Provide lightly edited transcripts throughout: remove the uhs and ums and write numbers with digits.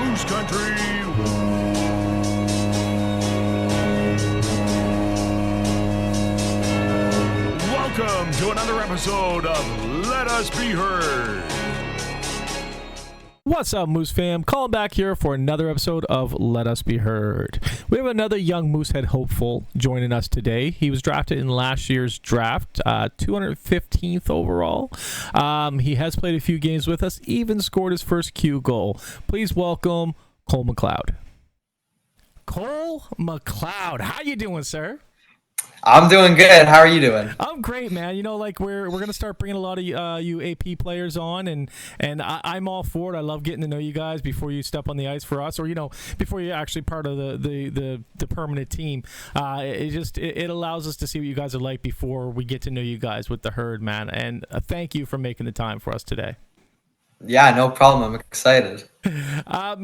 Moose Country. Welcome to another episode of Let Us Be Heard. What's up, Moose fam? Calling back here for another episode of Let Us Be Heard. We have another young Moosehead hopeful joining us today. He was drafted in last year's draft, 215th overall. He has played a few games with us, even scored his first Q goal. Please welcome Cole MacLeod. Cole MacLeod, how you doing, sir? I'm doing good. How are you doing? I'm great, man. You know, like we're gonna start bringing a lot of you AP players on, and I'm all for it. I love getting to know you guys before you step on the ice for us, or before you're actually part of the permanent team. It allows us to see what you guys are like before we get to know you guys with the herd, man. And thank you for making the time for us today. Yeah, no problem. I'm excited.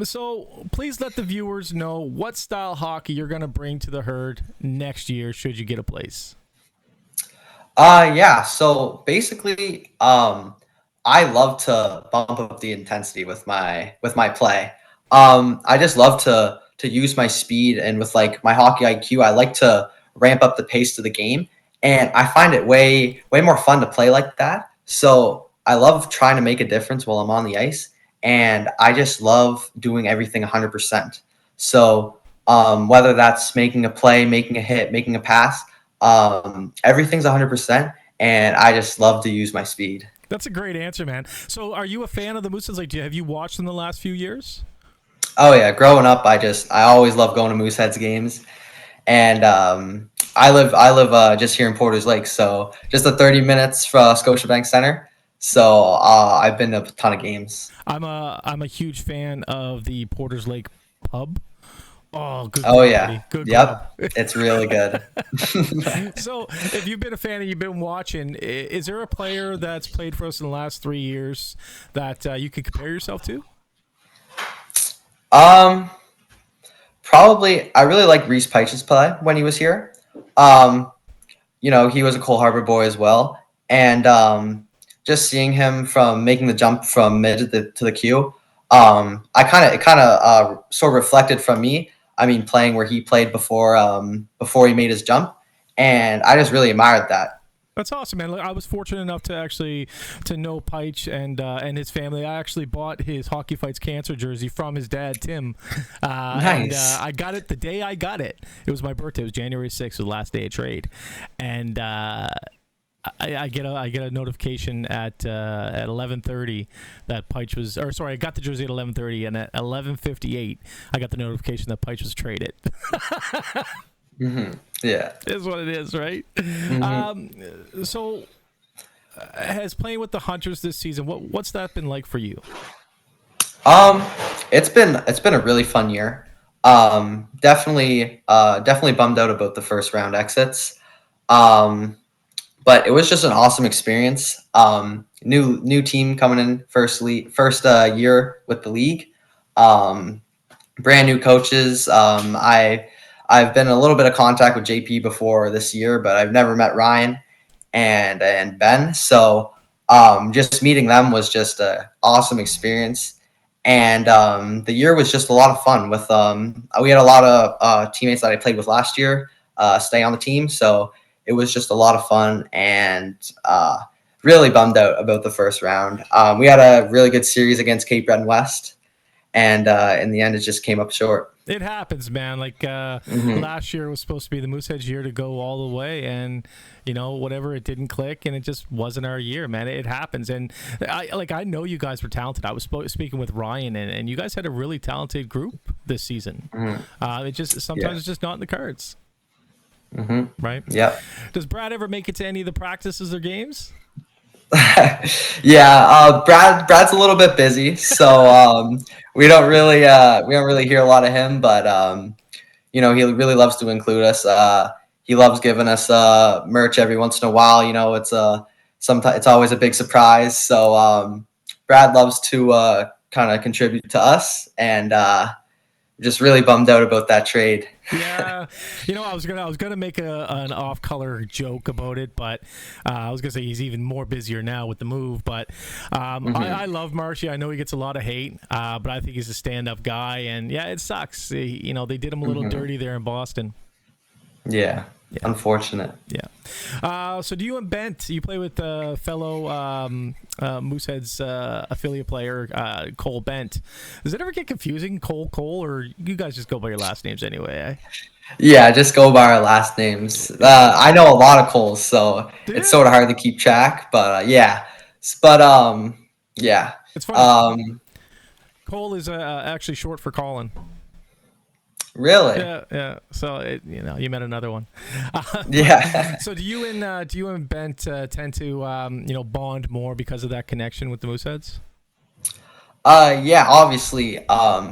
So please let the viewers know what style hockey you're going to bring to the herd next year should you get a place. Yeah. So basically, I love to bump up the intensity with my play. I just love to use my speed, and with like my hockey IQ, I like to ramp up the pace of the game, and I find it way more fun to play like that. So I love trying to make a difference while I'm on the ice, and I just love doing everything 100%. So whether that's making a play, making a hit, making a pass, everything's 100%, and I just love to use my speed. That's a great answer, man. So are you a fan of the Mooses? Like, have you watched them the last few years? Oh yeah, growing up, I always love going to Mooseheads games, and I live just here in Porter's Lake, so just 30 minutes from Scotiabank Center. So I've been to a ton of games. I'm a huge fan of the Porter's Lake pub. Oh, good. Oh yeah, buddy. Good. Yep, it's really good. So, if you've been a fan and you've been watching, is there a player that's played for us in the last 3 years that you could compare yourself to? Probably. I really like Reese Peich's play when he was here. He was a Cole Harbor boy as well, and just seeing him from making the jump from mid to the Q, it kind of sort of reflected from me. I mean, playing where he played before he made his jump, and I just really admired that. That's awesome, man. I was fortunate enough to know Peich and his family. I actually bought his Hockey Fights Cancer jersey from his dad, Tim. Nice. And I got it the day I got it. It was my birthday. It was January 6th, was the last day of trade, and I get a notification at 11:30 that Peich was, or sorry, I got the jersey at 11:30, and at 11:58 I got the notification that Peich was traded. Mm-hmm. Yeah, is what it is, right? Mm-hmm. So, has playing with the Hunters this season, what's that been like for you? It's been a really fun year. Definitely bummed out about the first round exits. But it was just an awesome experience. New team coming in first year with the league. Brand new coaches. I've been in a little bit of contact with JP before this year, but I've never met Ryan and Ben. So just meeting them was just an awesome experience. And the year was just a lot of fun. With we had a lot of teammates that I played with last year stay on the team. So it was just a lot of fun, and really bummed out about the first round. We had a really good series against Cape Breton West, and in the end, it just came up short. It happens, man. Like last year was supposed to be the Mooseheads year to go all the way, and whatever, it didn't click, and it just wasn't our year, man. It happens, and I know you guys were talented. I was speaking with Ryan, and you guys had a really talented group this season. Mm-hmm. It just sometimes it's just not in the cards. Mm-hmm. Right? Yeah. Does Brad ever make it to any of the practices or games? Yeah, Brad's a little bit busy, so we don't really hear a lot of him, but he really loves to include us. He loves giving us merch every once in a while. It's sometimes it's always a big surprise. So Brad loves to kind of contribute to us, and just really bummed out about that trade. Yeah, I was gonna make an off-color joke about it, but I was gonna say he's even more busier now with the move. But I love Marshy. I know he gets a lot of hate, but I think he's a stand-up guy, and yeah, it sucks. They did him a little dirty there in Boston. Yeah. Unfortunate. Yeah. So do you and Bent, you play with fellow Mooseheads affiliate player Cole Bent. Does it ever get confusing, Cole, or you guys just go by your last names anyway? Yeah, just go by our last names. I know a lot of Coles, so it's sort of hard to keep track. But yeah, yeah. It's funny. Cole is actually short for Colin. Really? Yeah. So you met another one. Yeah. So do you and Bent tend to bond more because of that connection with the Mooseheads? Yeah, obviously,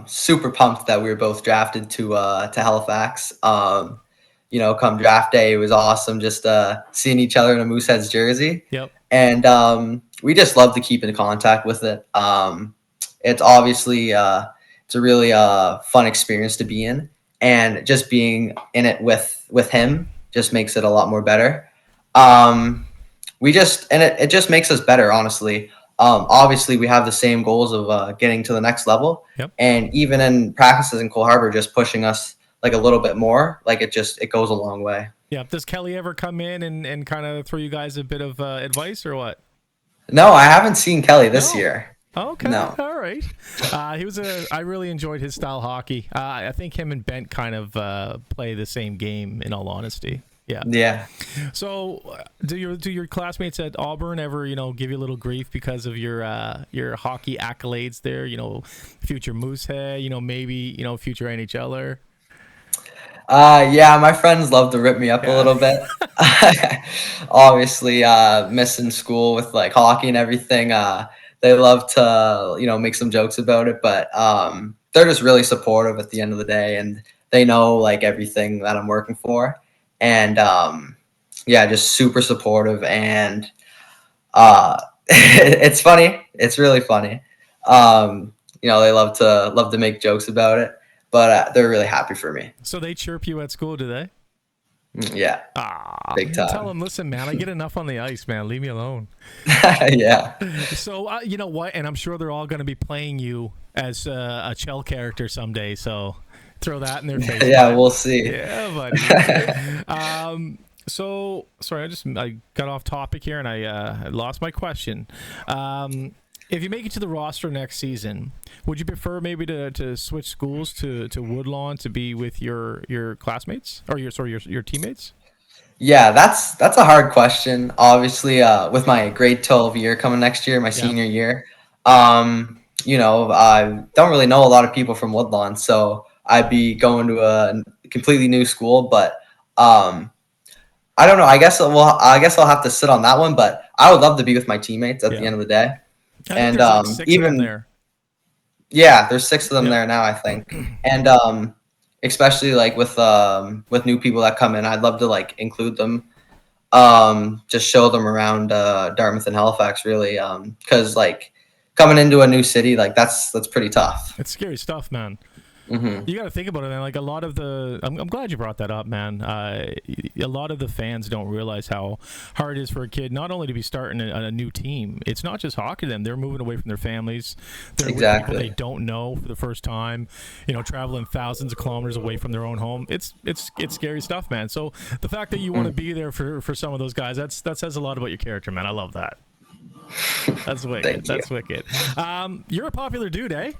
super pumped that we were both drafted to Halifax. Come draft day, it was awesome just seeing each other in a Mooseheads jersey. Yep. And we just love to keep in contact with it. It's obviously it's a really fun experience to be in, and just being in it with him just makes it a lot more better. It just makes us better, honestly. Obviously, we have the same goals of getting to the next level, and even in practices in Cole Harbour, just pushing us like a little bit more. Like it goes a long way. Yeah. Does Kelly ever come in and kind of throw you guys a bit of advice or what? No, I haven't seen Kelly this year. Okay. No. All right. I really enjoyed his style hockey. I think him and Bent kind of play the same game, in all honesty. Yeah. Yeah. So, do your classmates at Auburn ever, give you a little grief because of your hockey accolades there? Future Moosehead, maybe future NHLer. Yeah, my friends love to rip me up a little bit. Obviously, missing school with like hockey and everything. They love to, make some jokes about it, but they're just really supportive at the end of the day, and they know like everything that I'm working for, and yeah, just super supportive, and it's funny. It's really funny. They love to make jokes about it, but they're really happy for me. So they chirp you at school, do they? Yeah. Big time. Tell them, listen, man, I get enough on the ice, man. Leave me alone. Yeah. So, you know what? And I'm sure they're all going to be playing you as a Chell character someday. So throw that in their face. Yeah, man. We'll see. Yeah, buddy. So, sorry, I got off topic here and I lost my question. If you make it to the roster next season, would you prefer maybe to switch schools to Woodlawn to be with your classmates or your teammates? Yeah, that's a hard question. Obviously, with my grade 12 year coming next year, my senior year, I don't really know a lot of people from Woodlawn, so I'd be going to a completely new school. But I don't know. I guess I'll have to sit on that one. But I would love to be with my teammates at the end of the day. And like even there. Yeah, there's 6 of them there now, I think. And especially like with new people that come in, I'd love to like include them. Just show them around Dartmouth and Halifax, really, because like coming into a new city, like that's pretty tough. It's scary stuff, man. Mm-hmm. You got to think about it, man. Like a lot of I'm glad you brought that up, man. A lot of the fans don't realize how hard it is for a kid not only to be starting a new team. It's not just hockey to them. They're moving away from their families. They're with people they don't know for the first time. Traveling thousands of kilometers away from their own home. It's scary stuff, man. So the fact that you want to be there for some of those guys, that says a lot about your character, man. I love that. That's wicked. That's wicked. You're a popular dude, eh?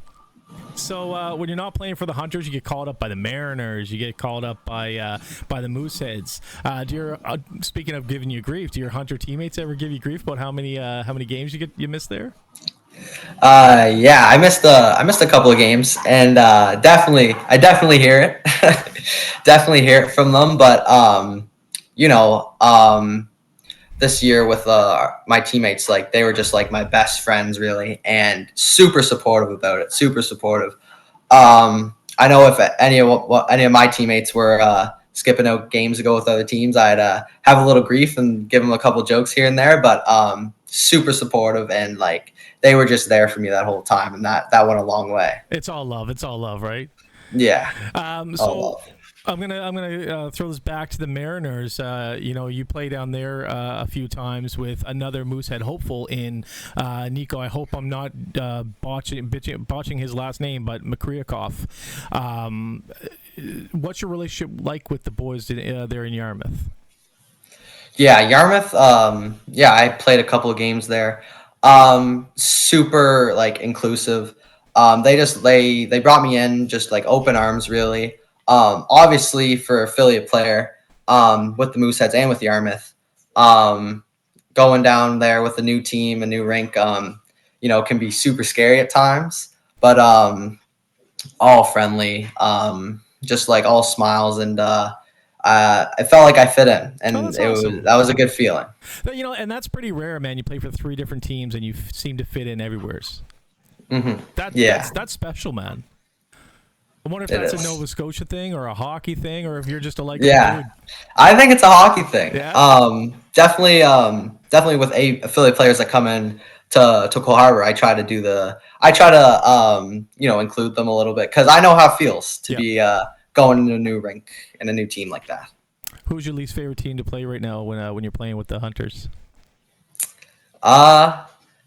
So when you're not playing for the Hunters, you get called up by the Mariners. You get called up by the Mooseheads. Speaking of giving you grief, do your Hunter teammates ever give you grief about how many games you missed there? Yeah, I missed a couple of games, and I definitely hear it. Definitely hear it from them, but this year with my teammates, like they were just like my best friends, really, and super supportive about it. Super supportive. I know if any of my teammates were skipping out games ago with other teams, I'd have a little grief and give them a couple jokes here and there. But super supportive, and like they were just there for me that whole time, and that went a long way. It's all love. It's all love, right? Yeah. So I'm gonna throw this back to the Mariners. You play down there a few times with another Moosehead hopeful in Nico. I hope I'm not botching his last name, but Makryakov. What's your relationship like with the boys there in Yarmouth? Yeah, Yarmouth. I played a couple of games there. Super like inclusive. They brought me in just like open arms, really. Obviously for affiliate player, with the Mooseheads and with Yarmouth, going down there with a new team, a new rink, can be super scary at times, but all friendly, just like all smiles, and I felt like I fit in, and That's awesome. that was a good feeling. But, and that's pretty rare, man. You play for 3 different teams and you seem to fit in everywhere. Mm-hmm. That's special, man. I wonder if that's is a Nova Scotia thing or a hockey thing, or if you're just a dude. I think it's a hockey thing. Yeah. Definitely with affiliate players that come in to Cole Harbor, I try to include them a little bit, because I know how it feels to be going into a new rink and a new team like that. Who's your least favorite team to play right now when you're playing with the Hunters?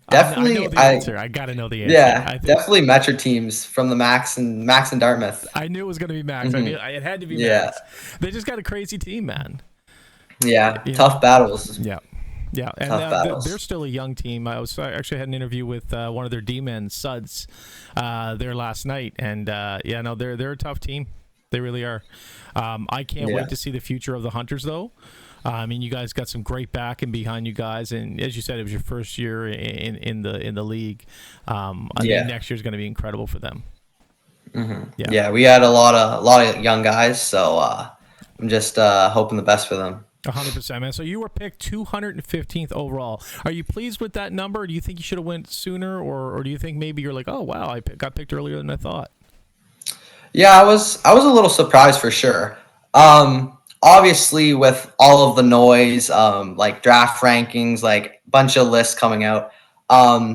Definitely, I know the answer. I gotta know the answer. Yeah, definitely Metro teams from the Max and Dartmouth. I knew it was gonna be Max. Mm-hmm. I knew it had to be Max. They just got a crazy team, man. Yeah, tough battles. Yeah. Yeah, and they're still a young team. I actually had an interview with one of their D-men, Suds, there last night, and they're a tough team. They really are. I can't wait to see the future of the Hunters, though. I mean, you guys got some great backing behind you guys, and as you said, it was your first year in the league. I think next year is going to be incredible for them. Mm-hmm. Yeah, we had a lot of young guys, so I'm just hoping the best for them. 100%, man. So you were picked 215th overall. Are you pleased with that number? Or do you think you should have went sooner, or do you think maybe you're like, oh wow, I got picked earlier than I thought? Yeah, I was a little surprised for sure. Obviously, with all of the noise, like draft rankings, like bunch of lists coming out,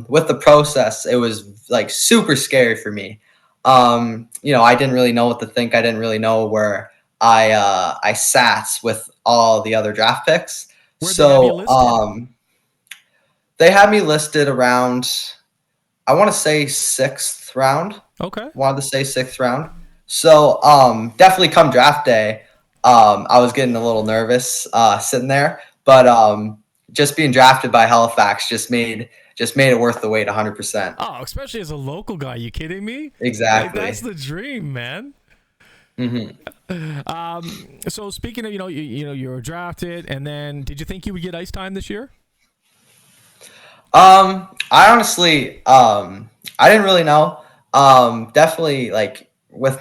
with the process, it was like super scary for me. I didn't really know what to think. I didn't really know where I sat with all the other draft picks. Where'd they have you listed? They had me listed around, I want to say 6th round. Okay. Wanted to say 6th round. So definitely come draft day, I was getting a little nervous sitting there, but just being drafted by Halifax just made it worth the wait 100%. Oh, especially as a local guy. You kidding me? Exactly. Like, that's the dream, man. Mm-hmm. So speaking of, you were drafted, and then did you think you would get ice time this year? I honestly, I didn't really know. Definitely like with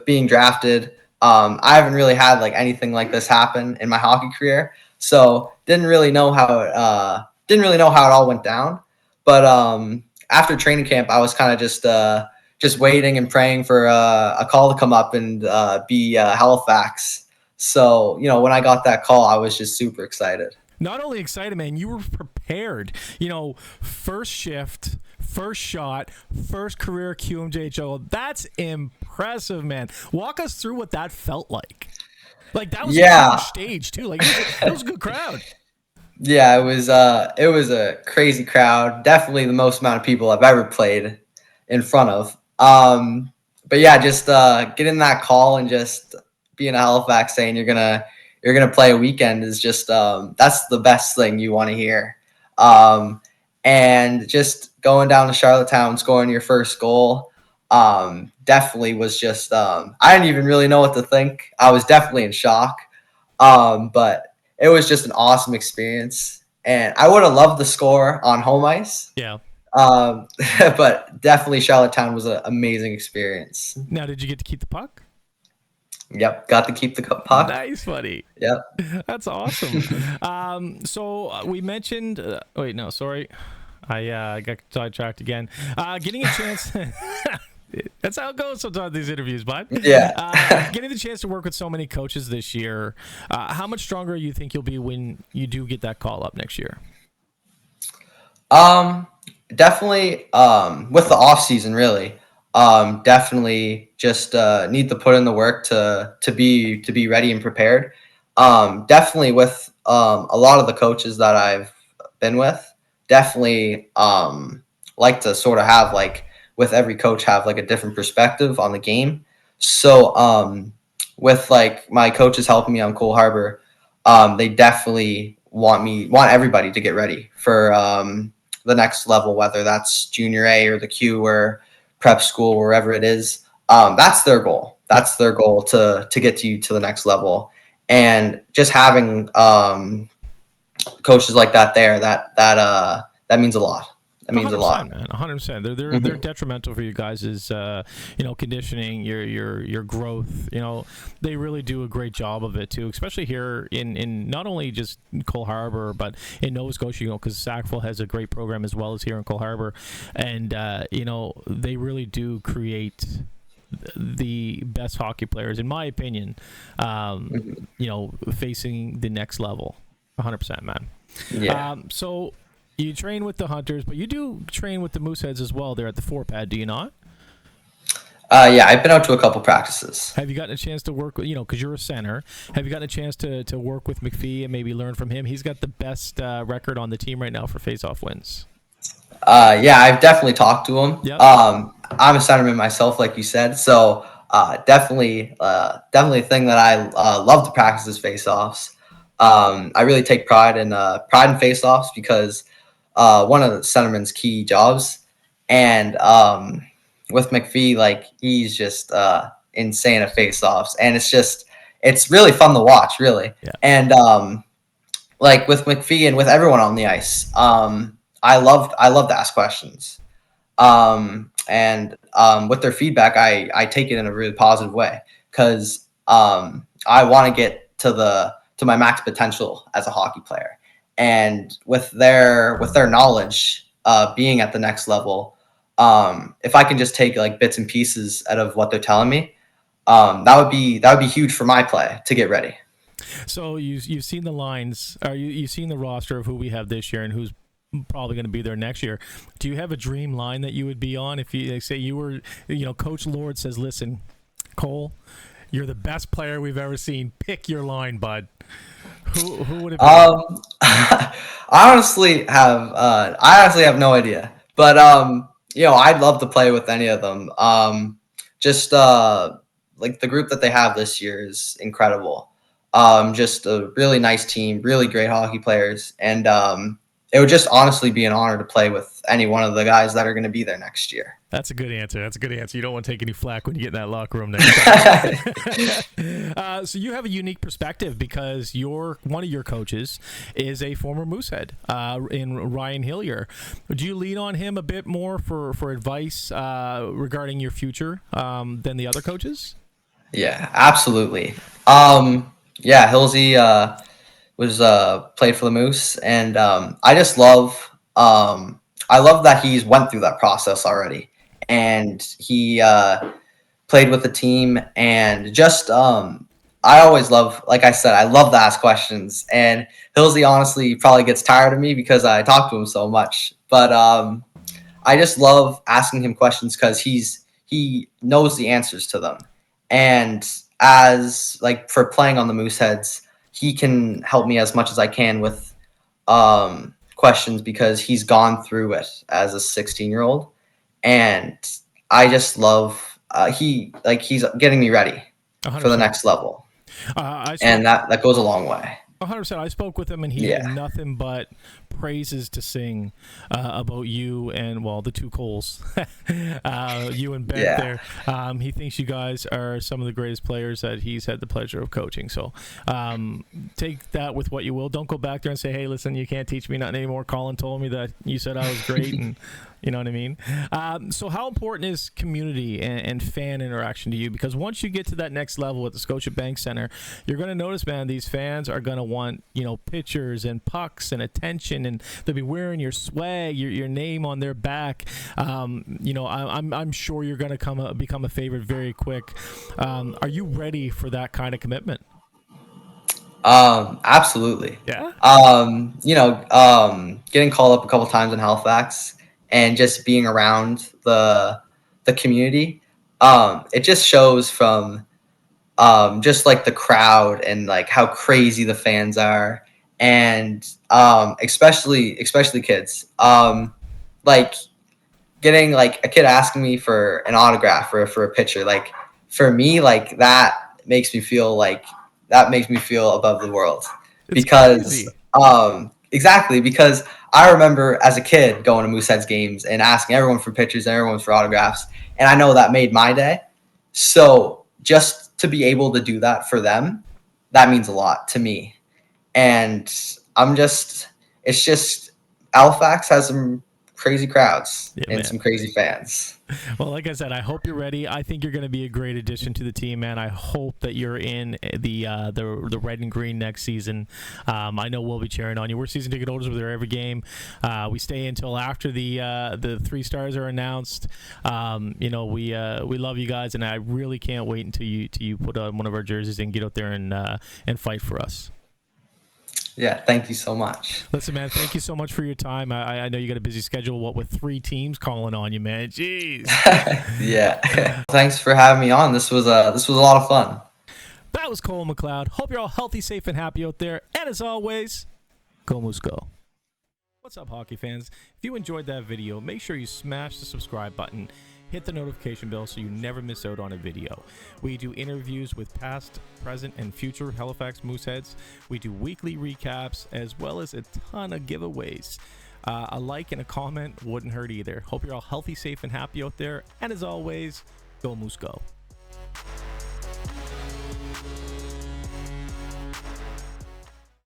being drafted, I haven't really had like anything like this happen in my hockey career, so didn't really know how it all went down. But after training camp, I was kind of just waiting and praying for a call to come up and be Halifax. So when I got that call, I was just super excited. Not only excited, man, you were prepared. First shift, first shot, first career QMJHL. That's impressive, man. Walk us through what that felt like. Like, that was a huge stage too. Like, it was a good crowd. Yeah, it was a crazy crowd. Definitely the most amount of people I've ever played in front of. But yeah, just getting that call and just being a Halifax saying you're gonna play a weekend is just that's the best thing you want to hear. And just going down to Charlottetown, scoring your first goal, definitely was just I didn't even really know what to think. I was definitely in shock. But it was just an awesome experience, and I would have loved the score on home ice. Yeah. But definitely Charlottetown was an amazing experience. Now, did you get to keep the puck? Yep, got to keep the puck. Nice, buddy. Yep. That's awesome. So we mentioned. Wait, no, sorry. I got sidetracked again. Getting a chance. That's how it goes sometimes, these interviews, bud. Yeah. Getting the chance to work with so many coaches this year, how much stronger you think you'll be when you do get that call up next year? Definitely with the off season, really. Definitely just need to put in the work to be ready and prepared. Definitely with a lot of the coaches that I've been with, definitely like to sort of have like with every coach have like a different perspective on the game. So with like my coaches helping me on Cole Harbor, they definitely want everybody to get ready for the next level, whether that's junior A or the Q or prep school, wherever it is. That's their goal. That's their goal to get you to the next level. And just having coaches like that there, that means a lot. That means a lot. 100%, man. 100%. They're detrimental for you guys' conditioning, your growth. They really do a great job of it too, especially here in not only just Cole Harbor, but in Nova Scotia. Because Sackville has a great program as well as here in Cole Harbor, and they really do create the best hockey players, in my opinion. Facing the next level. 100%, man. Yeah. So you train with the Hunters, but you do train with the Mooseheads as well there at the 4-pad, do you not? Yeah, I've been out to a couple practices. Have you gotten a chance to work with, because you're a center, have you gotten a chance to work with McPhee and maybe learn from him? He's got the best record on the team right now for face-off wins. Yeah, I've definitely talked to him. Yep. I'm a centerman myself, like you said, so definitely a thing that I love to practice is face-offs. I really take pride in face-offs because one of the centerman's key jobs, and with McPhee, like he's just insane at face-offs, and it's really fun to watch, really. Yeah. And like with McPhee and with everyone on the ice, I love to ask questions, and with their feedback, I take it in a really positive way because I want to get to my max potential as a hockey player. And with their knowledge, being at the next level, if I can just take like bits and pieces out of what they're telling me, that would be huge for my play to get ready. So you've seen the lines, or you've seen the roster of who we have this year and who's probably going to be there next year. Do you have a dream line that you would be on if you say you were, Coach Lord says, "Listen, Cole, you're the best player we've ever seen. Pick your line, bud." Who would it be? I honestly have no idea, but I'd love to play with any of them. Just like the group that they have this year is incredible. Just a really nice team, really great hockey players, and it would just honestly be an honor to play with any one of the guys that are going to be there next year. That's a good answer. You don't want to take any flack when you get in that locker room next time. So you have a unique perspective because one of your coaches is a former Moosehead in Ryan Hillier. Do you lean on him a bit more for advice regarding your future than the other coaches? Yeah, absolutely. Yeah, Hilsey was played for the Moose, and I just love I love that he's went through that process already, and he played with the team, and just I always love, like I said, I love to ask questions, and Hilsey honestly probably gets tired of me because I talk to him so much, but I just love asking him questions because he knows the answers to them, and as like for playing on the Mooseheads, he can help me as much as I can with questions because he's gone through it as a 16-year-old, and I just love he's getting me ready 100%. For the next level, and that goes a long way. 100%. I spoke with him, and he had nothing but praises to sing about you and, well, the two Coles, you and Ben there. He thinks you guys are some of the greatest players that he's had the pleasure of coaching. So take that with what you will. Don't go back there and say, hey, listen, you can't teach me nothing anymore. Colin told me that you said I was great, and you know what I mean? So how important is community and fan interaction to you? Because once you get to that next level at the Scotiabank Center, you're going to notice, man, these fans are going to want, pictures and pucks and attention, and they'll be wearing your swag, your name on their back. I'm sure you're going to become a favorite very quick. Are you ready for that kind of commitment? Absolutely. Yeah. Getting called up a couple times in Halifax and just being around the the community. It just shows from just like the crowd and like how crazy the fans are, and especially kids. Like getting like a kid asking me for an autograph or for a picture, like for me, like that makes me feel above the world. It's Because crazy. exactly, because I remember as a kid going to Mooseheads games and asking everyone for pictures and everyone for autographs, and I know that made my day. So just to be able to do that for them, that means a lot to me. And it's just Halifax has some crazy crowds Yeah, and man. some crazy fans. Well, like I said, I hope you're ready. I think you're going to be a great addition to the team, man. I hope that you're in the red and green next season. I know we'll be cheering on you. We're season ticket holders. We're there every game. We stay until after the 3 stars are announced. We love you guys, and I really can't wait until you put on one of our jerseys and get out there and fight for us. Yeah, thank you so much. Listen, man, thank you so much for your time. I know you got a busy schedule. What with 3 teams calling on you, man? Jeez. Yeah. Thanks for having me on. This was a lot of fun. That was Cole MacLeod. Hope you're all healthy, safe, and happy out there. And as always, go Moose go. What's up, hockey fans? If you enjoyed that video, make sure you smash the subscribe button. Hit the notification bell so you never miss out on a video. We do interviews with past, present, and future Halifax Mooseheads. We do weekly recaps as well as a ton of giveaways. A like and a comment wouldn't hurt either. Hope you're all healthy, safe, and happy out there. And as always, go Moose go.